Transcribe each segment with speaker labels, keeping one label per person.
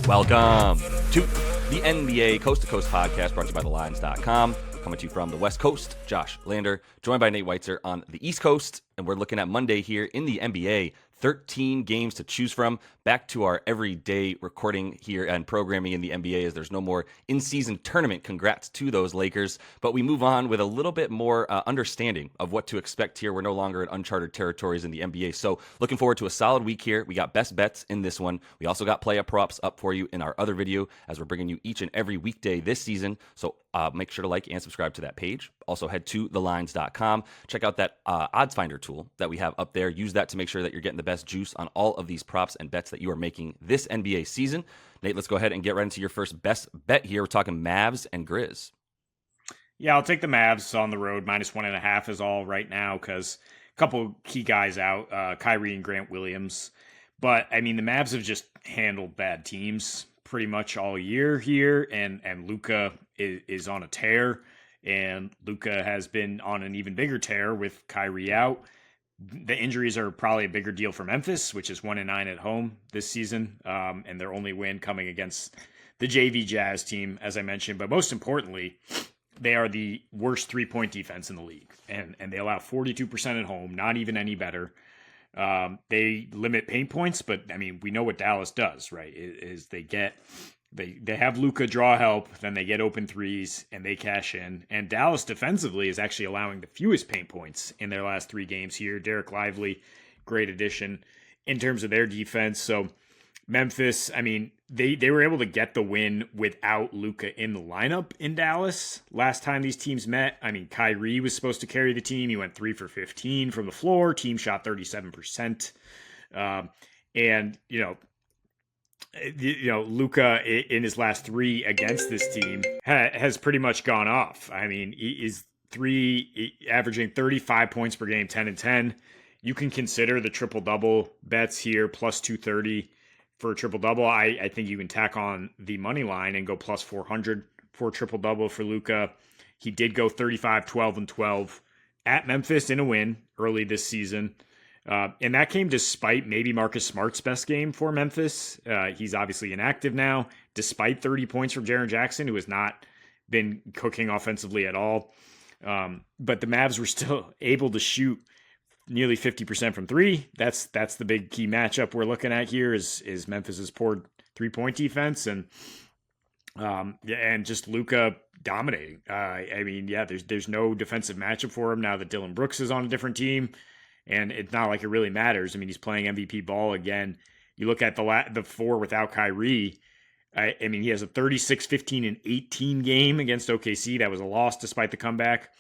Speaker 1: Welcome to the NBA Coast to Coast podcast brought to you by thelines.com. Coming to you from the West Coast, Josh Lander, joined by Nate Weitzer on the East Coast. And we're looking at Monday here in the NBA. 13 games to choose from. Back to our everyday recording here and programming in the NBA as there's no more in-season tournament. Congrats to those Lakers. But we move on with a little bit more understanding of what to expect here. We're no longer in uncharted territories in the NBA. So looking forward to a solid week here. We got best bets in this one. We also got play-up props up for you in our other video as we're bringing you each and every weekday this season. So make sure to like and subscribe to that page. Also head to thelines.com. Check out that odds finder tool that we have up there. Use that to make sure that you're getting the best juice on all of these props and bets that you are making this NBA season. Nate, let's go ahead and get right into your first best bet here. We're talking Mavs and Grizz.
Speaker 2: Yeah, I'll take the Mavs on the road. -1.5 is all right now because a couple key guys out, Kyrie and Grant Williams. But, I mean, the Mavs have just handled bad teams pretty much all year here, and Luka is on a tear, and Luka has been on an even bigger tear with Kyrie out. The injuries are probably a bigger deal for Memphis, which is 1-9 at home this season, and their only win coming against the JV Jazz team, as I mentioned. But most importantly, they are the worst three-point defense in the league, and they allow 42% at home, not even any better. They limit paint points, but I mean, we know what Dallas does, right? Is they have Luka draw help, then they get open threes and they cash in. And Dallas defensively is actually allowing the fewest paint points in their last 3 games here. Derek Lively, great addition in terms of their defense. So Memphis, I mean, they were able to get the win without Luka in the lineup in Dallas. Last time these teams met, I mean, Kyrie was supposed to carry the team. He went 3 for 15 from the floor. Team shot 37%. And, Luka in his last 3 against this team has pretty much gone off. I mean, he is averaging 35 points per game, 10 and 10. You can consider the triple-double bets here, plus 230 for a triple-double. I think you can tack on the money line and go plus 400 for a triple-double for Luka. He did go 35, 12, and 12 at Memphis in a win early this season. And that came despite maybe Marcus Smart's best game for Memphis. He's obviously inactive now, despite 30 points from Jaren Jackson, who has not been cooking offensively at all. But the Mavs were still able to shoot nearly 50% from 3. That's the big key matchup we're looking at here is Memphis's poor 3-point defense and just Luka dominating. I mean, yeah, there's no defensive matchup for him now that Dylan Brooks is on a different team. And it's not like it really matters. I mean, he's playing MVP ball again. You look at the 4 without Kyrie. I mean, he has a 36, 15, and 18 game against OKC. That was a loss despite the comeback.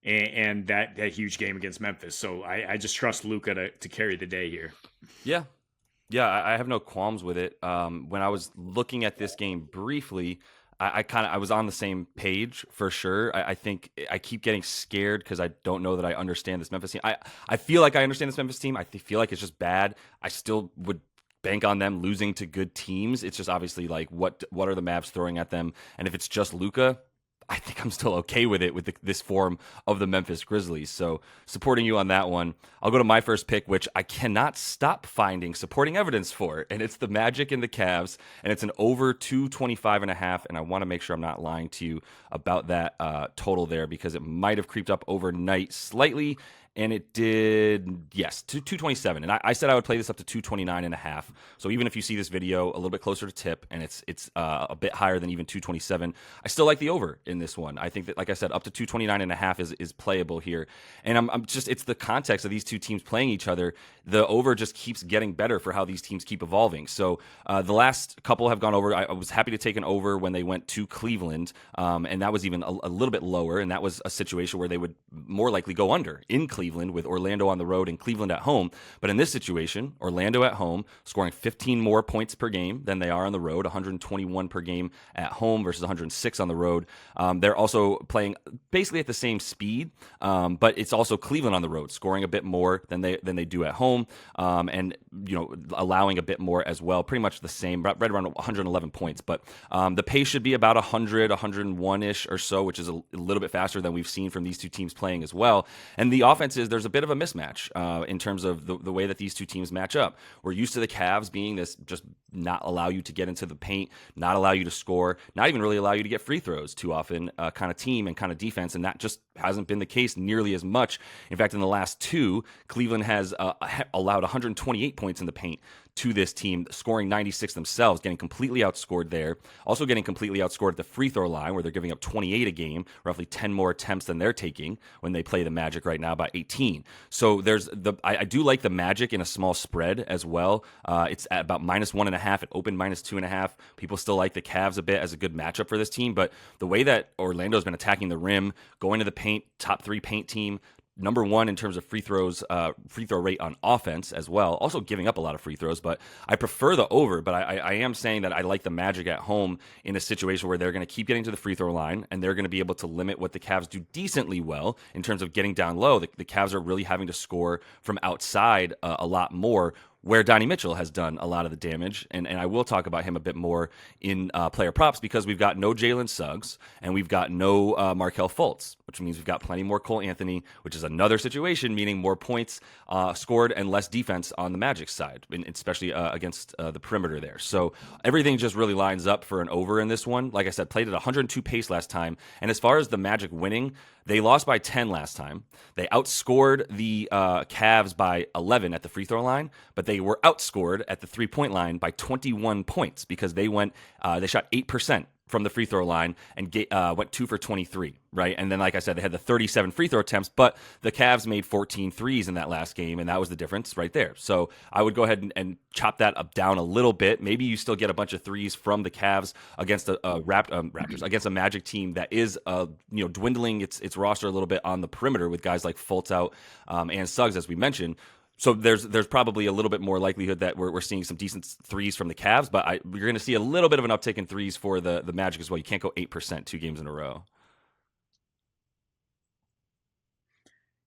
Speaker 2: And that huge game against Memphis. So I just trust Luka to carry the day here.
Speaker 1: Yeah. Yeah, I have no qualms with it. When I was looking at this game briefly, I was on the same page for sure. I think I keep getting scared because I don't know that I understand this Memphis team. I feel like I understand this Memphis team. I feel like it's just bad. I still would bank on them losing to good teams. It's just obviously like what are the Mavs throwing at them? And if it's just Luka, I think I'm still okay with it with this form of the Memphis Grizzlies. So supporting you on that one. I'll go to my first pick, which I cannot stop finding supporting evidence for. And it's the Magic and the Cavs. And it's an over 225.5. And I want to make sure I'm not lying to you about that total there because it might have creeped up overnight slightly. And it did, yes, 227. And I said I would play this up to 229.5. So even if you see this video a little bit closer to tip and it's a bit higher than even 227, I still like the over in this one. I think that, like I said, up to 229.5 is playable here. And I'm just, it's the context of these two teams playing each other. The over just keeps getting better for how these teams keep evolving. So the last couple have gone over. I was happy to take an over when they went to Cleveland. And that was even a little bit lower. And that was a situation where they would more likely go under in Cleveland with Orlando on the road and Cleveland at home. But in this situation, Orlando at home scoring 15 more points per game than they are on the road, 121 per game at home versus 106 on the road. They're also playing basically at the same speed, but it's also Cleveland on the road scoring a bit more than they do at home, and allowing a bit more as well. Pretty much the same, right around 111 points. But the pace should be about 100, 101-ish or so, which is a little bit faster than we've seen from these two teams playing as well. And the offensive is there's a bit of a mismatch in terms of the way that these two teams match up. We're used to the Cavs being this just not allow you to get into the paint, not allow you to score, not even really allow you to get free throws too often kind of team and kind of defense, and that just hasn't been the case nearly as much. In fact, in the last two, Cleveland has allowed 128 points in the paint to this team, scoring 96 themselves, getting completely outscored there. Also getting completely outscored at the free throw line, where they're giving up 28 a game, roughly 10 more attempts than they're taking when they play the Magic right now, by 18. So I do like the Magic in a small spread as well. It's at about -1.5. It opened -2.5. People still like the Cavs a bit as a good matchup for this team, but the way that Orlando's been attacking the rim, going to the paint, top 3 paint team, number 1 in terms of free throw rate on offense as well. Also giving up a lot of free throws, but I prefer the over. But I am saying that I like the Magic at home in a situation where they're going to keep getting to the free throw line, and they're going to be able to limit what the Cavs do decently well in terms of getting down low. The Cavs are really having to score from outside a lot more, where Donnie Mitchell has done a lot of the damage. And I will talk about him a bit more in player props, because we've got no Jalen Suggs and we've got no Markelle Fultz, which means we've got plenty more Cole Anthony, which is another situation, meaning more points scored and less defense on the Magic side, especially against the perimeter there. So everything just really lines up for an over in this one. Like I said, played at 102 pace last time. And as far as the Magic winning, they lost by 10 last time. They outscored the Cavs by 11 at the free throw line, but they were outscored at the 3-point line by 21 points, because they shot 8% from the free throw line and went 2 for 23, right? And then, like I said, they had the 37 free throw attempts, but the Cavs made 14 threes in that last game, and that was the difference right there. So I would go ahead and chop that up down a little bit. Maybe you still get a bunch of threes from the Cavs against the Raptors, against a Magic team that is dwindling its roster a little bit on the perimeter with guys like Fultz out and Suggs, as we mentioned. So there's probably a little bit more likelihood that we're seeing some decent threes from the Cavs, but you're going to see a little bit of an uptick in threes for the Magic as well. You can't go 8% 2 games in a row.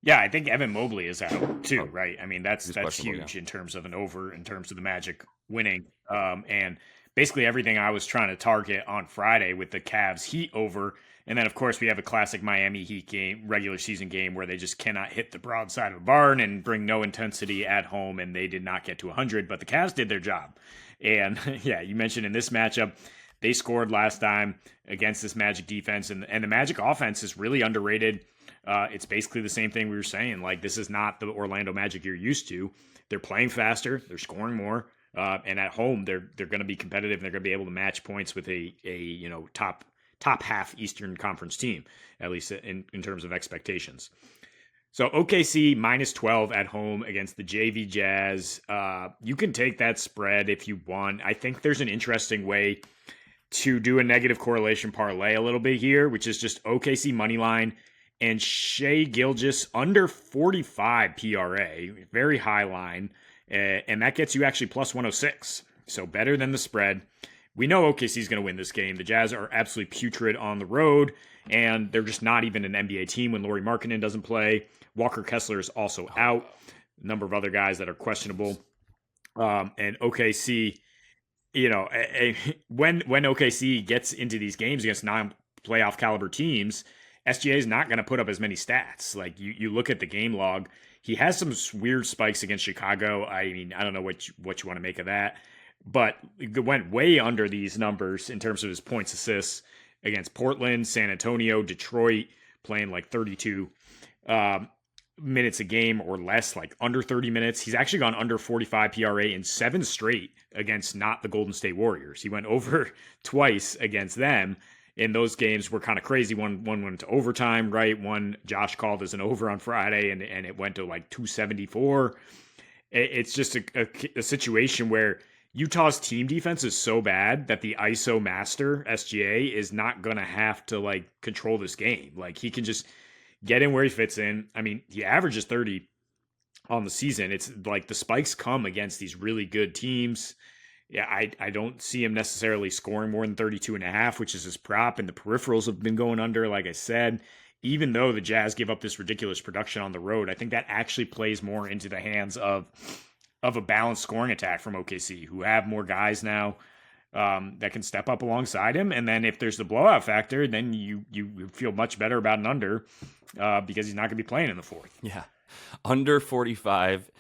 Speaker 2: Yeah, I think Evan Mobley is out too,
Speaker 1: Oh,
Speaker 2: right? I mean, that's huge in terms of an over, in terms of the Magic winning. And basically everything I was trying to target on Friday with the Cavs Heat over. And then, of course, we have a classic Miami Heat game, regular season game, where they just cannot hit the broadside of the barn and bring no intensity at home, and they did not get to 100, but the Cavs did their job. And yeah, you mentioned in this matchup, they scored last time against this Magic defense, and the Magic offense is really underrated. It's basically the same thing we were saying. Like, this is not the Orlando Magic you're used to. They're playing faster, they're scoring more, and at home they're going to be competitive, and they're going to be able to match points with a top half Eastern Conference team, at least in terms of expectations. So OKC -12 at home against the JV Jazz. You can take that spread if you want. I think there's an interesting way to do a negative correlation parlay a little bit here, which is just OKC money line and Shea Gilgeous under 45 PRA, very high line, and that gets you actually plus 106. So better than the spread. We know OKC is going to win this game. The Jazz are absolutely putrid on the road, and they're just not even an NBA team when Lauri Markkanen doesn't play. Walker Kessler is also out. A number of other guys that are questionable. And OKC, when OKC gets into these games against non-playoff caliber teams, SGA is not going to put up as many stats. Like, you look at the game log, he has some weird spikes against Chicago. I mean, I don't know what you want to make of that. But it went way under these numbers in terms of his points, assists against Portland, San Antonio, Detroit, playing like 32 minutes a game or less, like under 30 minutes. He's actually gone under 45 PRA in 7 straight against not the Golden State Warriors. He went over twice against them. And those games were kind of crazy. One went to overtime, right? One Josh called as an over on Friday, and it went to like 274. It's just a situation where Utah's team defense is so bad that the ISO master SGA is not going to have to like control this game. Like, he can just get in where he fits in. I mean, he averages 30 on the season. It's like the spikes come against these really good teams. Yeah, I don't see him necessarily scoring more than 32.5, which is his prop, and the peripherals have been going under, like I said. Even though the Jazz give up this ridiculous production on the road, I think that actually plays more into the hands of a balanced scoring attack from OKC, who have more guys now that can step up alongside him. And then if there's the blowout factor, then you feel much better about an under because he's not going to be playing in the fourth.
Speaker 1: Yeah. Under 45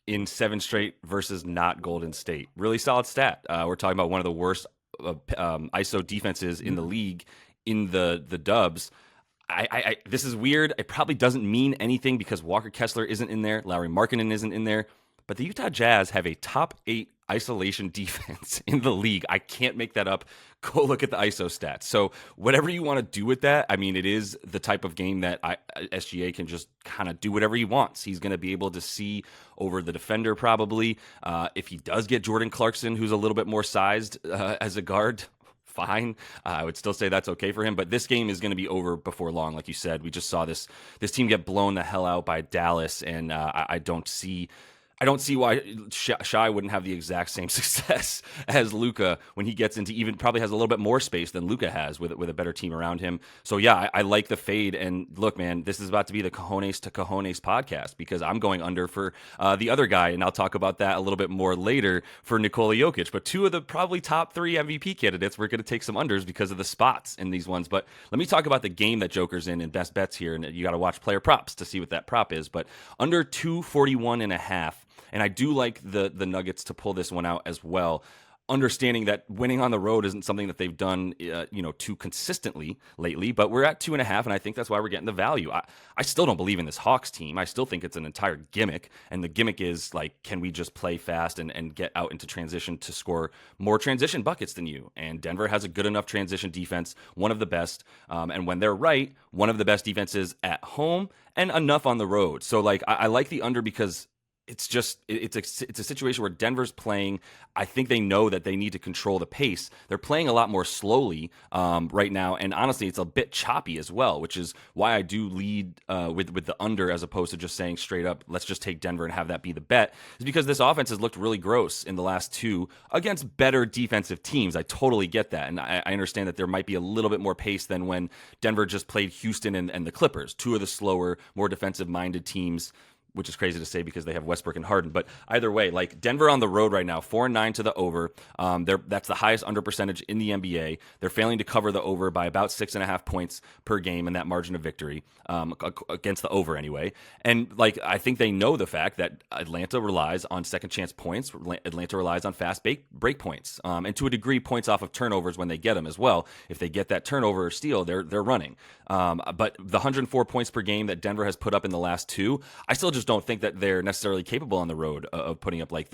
Speaker 1: in 7 straight versus not Golden State. Really solid stat. We're talking about one of the worst ISO defenses in the league in the Dubs. This is weird. It probably doesn't mean anything because Walker Kessler isn't in there, Lauri Markkanen isn't in there, but the Utah Jazz have a top 8 isolation defense in the league. I can't make that up. Go look at the ISO stats. So whatever you want to do with that, I mean, it is the type of game that SGA can just kind of do whatever he wants. He's going to be able to see over the defender probably. If he does get Jordan Clarkson, who's a little bit more sized as a guard, fine. I would still say that's okay for him, but this game is going to be over before long. Like you said, we just saw this team get blown the hell out by Dallas, and I don't see why Shai wouldn't have the exact same success as Luka when he gets into even probably has a little bit more space than Luka has with a better team around him. So yeah, I like the fade. And look, man, this is about to be the cojones to cojones podcast because I'm going under for the other guy, and I'll talk about that a little bit more later for Nikola Jokic. But two of the probably top 3 MVP candidates, we're going to take some unders because of the spots in these ones. But let me talk about the game that Joker's in best bets here, and you got to watch player props to see what that prop is. But under 241.5. And I do like the Nuggets to pull this one out as well, understanding that winning on the road isn't something that they've done, too consistently lately. But we're at 2.5, and I think that's why we're getting the value. I still don't believe in this Hawks team. I still think it's an entire gimmick, and the gimmick is like, can we just play fast and get out into transition to score more transition buckets than you? And Denver has a good enough transition defense, one of the best. And when they're right, one of the best defenses at home and enough on the road. So like, I like the under because it's a situation where Denver's playing. I think they know that they need to control the pace. They're playing a lot more slowly right now, and honestly, it's a bit choppy as well, which is why I do lead with the under as opposed to just saying straight up, let's just take Denver and have that be the bet. Is because this offense has looked really gross in the last 2 against better defensive teams. I totally get that, and I understand that there might be a little bit more pace than when Denver just played Houston and the Clippers, 2 of the slower, more defensive-minded teams, which is crazy to say because they have Westbrook and Harden. But either way, like Denver on the road right now, 4-9 to the over. That's the highest under percentage in the NBA. They're failing to cover the over by about 6.5 points per game in that margin of victory against the over anyway. And like I think they know the fact that Atlanta relies on second chance points. Atlanta relies on fast break points, and to a degree, points off of turnovers when they get them as well. If they get that turnover or steal, they're running. But the 104 points per game that Denver has put up in the last 2, I still just don't think that they're necessarily capable on the road of putting up I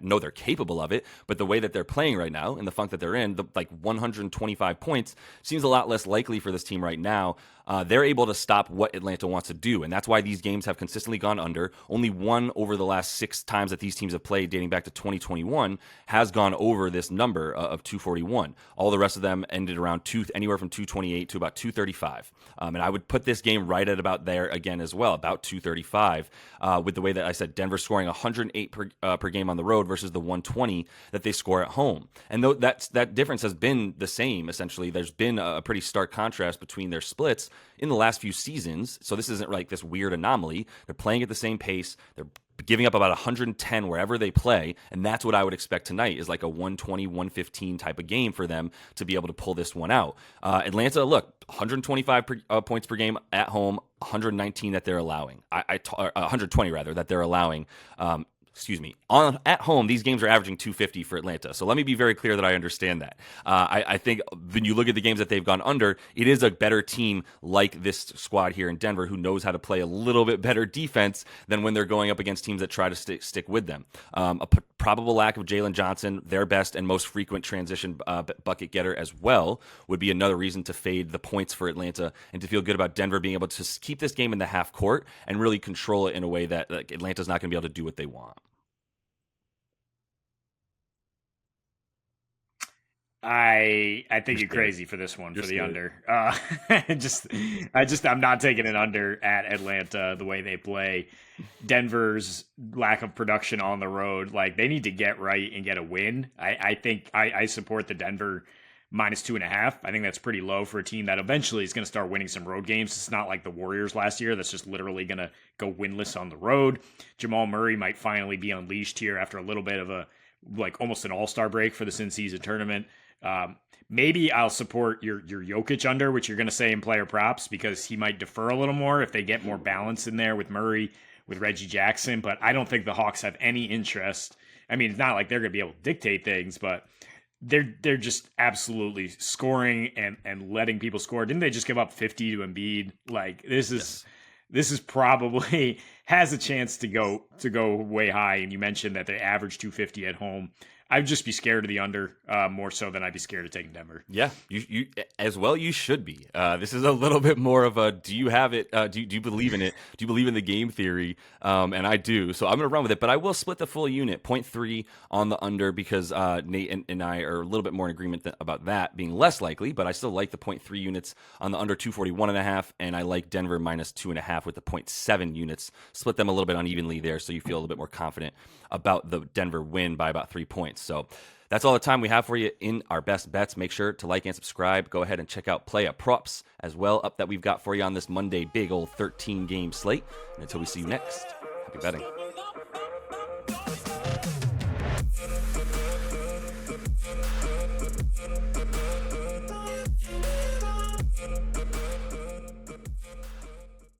Speaker 1: know they're capable of it, but the way that they're playing right now and the funk that they're in, 125 points seems a lot less likely for this team right now. They're able to stop what Atlanta wants to do, and that's why these games have consistently gone under. Only one over the last 6 times that these teams have played, dating back to 2021, has gone over this number of 241. All the rest of them ended around anywhere from 228 to about 235. And I would put this game right at about there again as well, about 235, with the way that I said Denver scoring 108 per game on the road versus the 120 that they score at home. And though that difference has been the same, essentially, there's been a pretty stark contrast between their splits in the last few seasons. So this isn't like this weird anomaly. They're playing at the same pace. They're giving up about 110 wherever they play, and that's what I would expect tonight is like a 120, 115 type of game for them to be able to pull this one out. Atlanta, look, 125 points per game at home, 119 that they're allowing. 120 rather that they're allowing. At home, these games are averaging 250 for Atlanta. So let me be very clear that I understand that. I think when you look at the games that they've gone under, it is a better team like this squad here in Denver who knows how to play a little bit better defense than when they're going up against teams that try to stick with them. Probable lack of Jalen Johnson, their best and most frequent transition bucket getter as well, would be another reason to fade the points for Atlanta and to feel good about Denver being able to keep this game in the half court and really control it in a way that Atlanta's not going to be able to do what they want.
Speaker 2: I think you're crazy for this one, for the under. I'm not taking an under at Atlanta the way they play. Denver's lack of production on the road, like they need to get right and get a win. I think I support the Denver -2.5. I think that's pretty low for a team that eventually is going to start winning some road games. It's not like the Warriors last year that's just literally going to go winless on the road. Jamal Murray might finally be unleashed here after a little bit of almost an all-star break for this in-season tournament. Maybe I'll support your Jokic under, which you're going to say in player props, because he might defer a little more if they get more balance in there with Murray, with Reggie Jackson, but I don't think the Hawks have any interest. I mean, it's not like they're going to be able to dictate things, but they're just absolutely scoring and letting people score. Didn't they just give up 50 to Embiid? Like
Speaker 1: Yes.
Speaker 2: this is probably has a chance to go way high. And you mentioned that they average 250 at home. I'd just be scared of the under more so than I'd be scared of taking Denver.
Speaker 1: Yeah, you as well. You should be. This is a little bit more of a: do you have it? Do you believe in it? Do you believe in the game theory? And I do. So I'm going to run with it. But I will split the full unit, 0.3 on the under, because Nate and I are a little bit more in agreement about that being less likely. But I still like the 0.3 units on the under 241.5, and I like Denver minus 2.5 with the 0.7 units. Split them a little bit unevenly there, so you feel a little bit more confident about the Denver win by about 3 points. So that's all the time we have for you in our best bets. Make sure to like and subscribe. Go ahead and check out Playa Props as well up that we've got for you on this Monday big old 13 game slate. And until we see you next, happy betting.